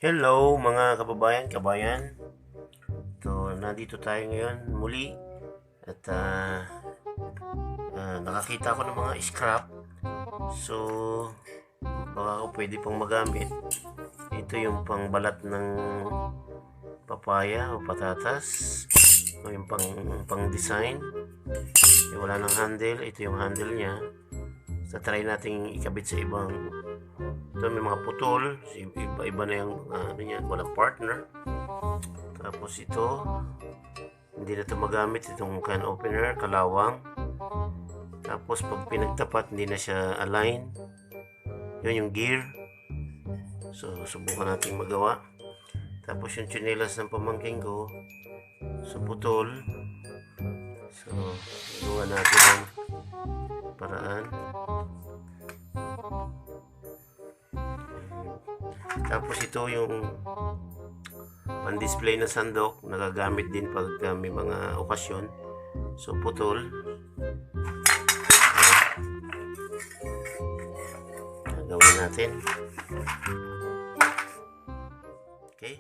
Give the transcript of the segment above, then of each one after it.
Hello mga kabayan. Nandito tayo ngayon muli at nakakita ako ng mga scrap. So, baka ako pwede pong magamit. Ito yung pangbalat ng papaya o patatas. O yung pang design. Wala ng handle. Ito yung handle niya. So, try nating ikabit sa ibang. Ito may mga putol, iba na yung walang partner. Tapos ito, hindi na ito magamit, itong can opener, kalawang. Tapos pag pinagtapat, hindi na siya align. Yun yung gear. So, subukan natin magawa. Tapos yung tsinelas ng pamangking ko, so putol. So, gawa natin ang paraan. Tapos ito yung pan-display na sandok, nagagamit din pag may mga okasyon. So putol. Gawin natin. Okay.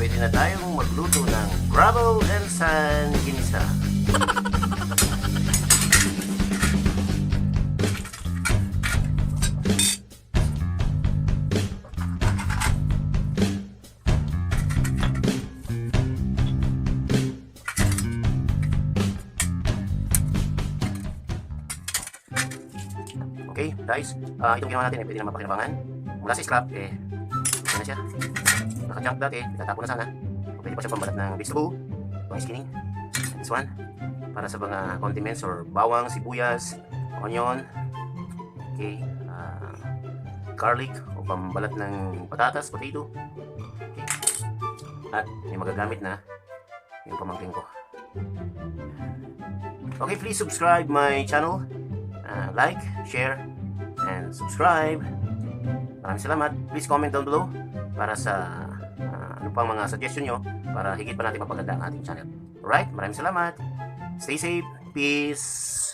pwede na tayong magluto ng gravel and sand ginisa. Okay, guys, itong ginawa natin pwede na mapakinabangan. Mula sa scrap, ano na siya? Naka-junk dati, itatapon na sana. Pwede pa siya pambalat ng vegetable, pang skinning. And this one, para sa mga condiments or bawang, sibuyas, onion, okay, garlic o pambalat ng patatas, potato. Okay. At may magagamit na yung pamangkin ko. Okay, please subscribe my channel. Like, share, and subscribe. Maraming salamat. Please comment down below para sa ano pang mga suggestion nyo para higit pa natin mapaganda ang ating channel. Alright, maraming salamat. Stay safe. Peace.